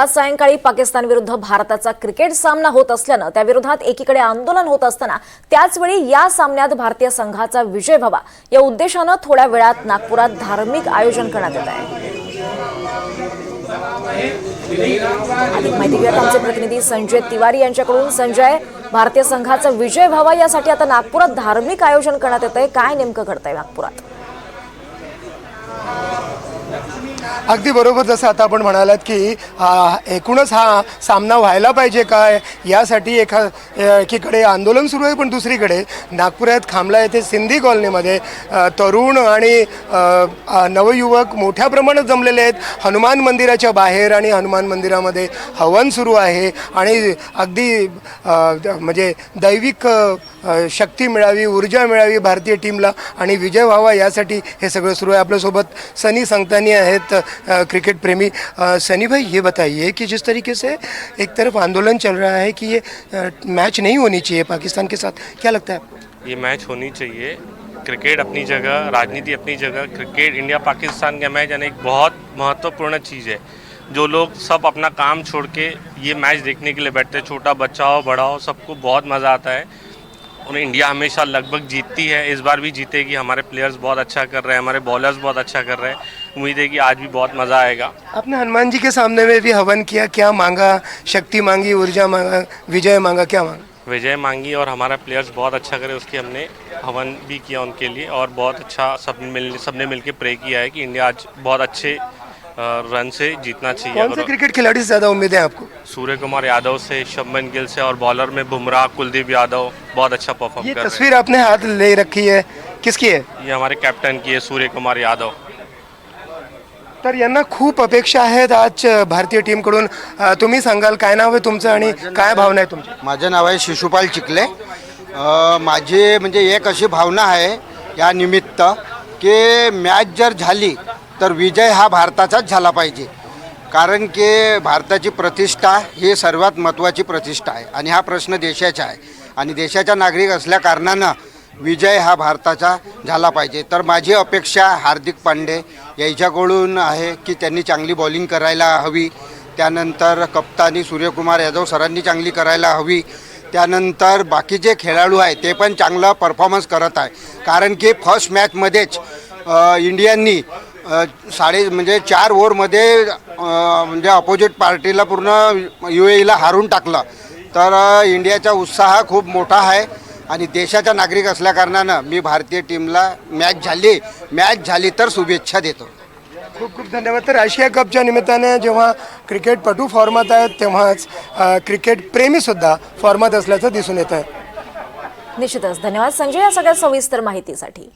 आज सायंकाळी पाकिस्तान विरुद्ध भारताचा क्रिकेट सामना होत असल्यानं त्याविरोधात एकीकडे आंदोलन होत असताना त्याचवेळी या सामन्यात भारतीय संघाचा विजय व्हावा या उद्देशानं थोड्या वेळात नागपुरात धार्मिक आयोजन करण्यात येत आहे। अधिक माहिती घेऊयात आमचे प्रतिनिधी संजय तिवारी यांच्याकडून। संजय, भारतीय संघाचा विजय व्हावा यासाठी आता नागपुरात धार्मिक आयोजन करण्यात येत आहे, काय नेमकं घडतंय नागपुरात? अगदी बरोबर, जसं आता आपण म्हणालात की एकूणच हा सामना व्हायला पाहिजे काय यासाठी एकीकडे आंदोलन सुरू आहे, पण दुसरीकडे नागपुरात खामला येथे सिंधी कॉलनीमध्ये तरुण आणि नवयुवक मोठ्या प्रमाणात जमलेले आहेत। हनुमान मंदिराच्या बाहेर आणि हनुमान मंदिरामध्ये हवन सुरू आहे आणि अगदी म्हणजे दैविक शक्ती मिळावी, ऊर्जा मिळावी भारतीय टीमला आणि विजय व्हावा यासाठी हे सगळं सुरू आहे। आपल्यासोबत सनी संगतानी आहेत, क्रिकेट प्रेमी। सनी भाई, ये बताइए कि जिस तरीके से एक तरफ आंदोलन चल रहा है कि ये मैच नहीं होनी चाहिए पाकिस्तान के साथ, क्या लगता है आपको? ये मैच होनी चाहिए। क्रिकेट अपनी जगह, राजनीति अपनी जगह। क्रिकेट इंडिया पाकिस्तान का मैच यानी एक बहुत महत्वपूर्ण चीज़ है। जो लोग सब अपना काम छोड़ के ये मैच देखने के लिए बैठते हैं, छोटा बच्चा हो बड़ा हो, सबको बहुत मज़ा आता है और इंडिया हमेशा लगभग जीतती है। इस बार भी जीतेगी। हमारे प्लेयर्स बहुत अच्छा कर रहे हैं, हमारे बॉलर्स बहुत अच्छा कर रहे हैं। उम्मीद है कि आज भी बहुत मज़ा आएगा। आपने हनुमान जी के सामने में भी हवन किया, क्या मांगा? शक्ति मांगी, ऊर्जा मांगा, विजय मांगा, क्या मांगा? विजय मांगी और हमारा प्लेयर्स बहुत अच्छा करे उसकी हमने हवन भी किया उनके लिए और बहुत अच्छा सबने मिलकर प्रे किया है कि इंडिया आज बहुत अच्छे रन से जीतना चाहिए। कौन से क्रिकेट खिलाड़ी से ज़्यादा उम्मीद है आपको? सूर्य कुमार यादव से, शुभमन गिल से और बॉलर में बुमराह, कुलदीप यादव बहुत अच्छा परफॉर्म ये कर रहे हैं। तस्वीर आपने हाथ ले रखी है, किसकी है? ये हमारे कैप्टन की है, सूर्य कुमार यादव। तर यांना खूप अपेक्षा आहेत आज भारतीय टीमकडून। तुम्ही सांगाल काय नाव आहे तुमचं आणि काय भावना आहे तुमची? माझं नाव आहे शिशुपाल चिखले। माझी म्हणजे एक अशी भावना आहे या निमित्त की मॅच जर झाली तर विजय हा भारताचाच झाला पाहिजे, कारण की भारताची प्रतिष्ठा ही सर्वात महत्त्वाची प्रतिष्ठा आहे आणि हा प्रश्न देशाचा आहे आणि देशाचा नागरिक असल्या कारणानं विजय हा भारताचा झाला पाहिजे। तर माझी अपेक्षा हार्दिक पांडे यांच्याकडून आहे की त्यांनी चांगली बॉलिंग करायला हवी, त्यानंतर कप्तानी सूर्यकुमार यादव सरांनी चांगली करायला हवी, त्यानंतर बाकीचे खेळाडू आहेत ते पण चांगला परफॉर्मन्स करत आहे, कारण की फर्स्ट मॅचमध्येच इंडियननी 4 ओव्हरमध्ये म्हणजे अपोजिट पार्टीला पूर्ण UAEला हारून टाकलं। तर इंडियाचा उत्साह खूप मोठा आहे आणि देशाचा नागरिक असल्या कारणानं मी भारतीय टीमला मॅच झाली तर शुभेच्छा देतो। खूप खूप धन्यवाद। तर आशिया कपच्या निमित्ताने जेव्हा क्रिकेटपटू फॉर्मात आहेत तेव्हाच क्रिकेट प्रेमीसुद्धा फॉर्मात असल्याचं दिसून येत आहे। निश्चितच धन्यवाद संजय या सगळ्या सविस्तर माहितीसाठी।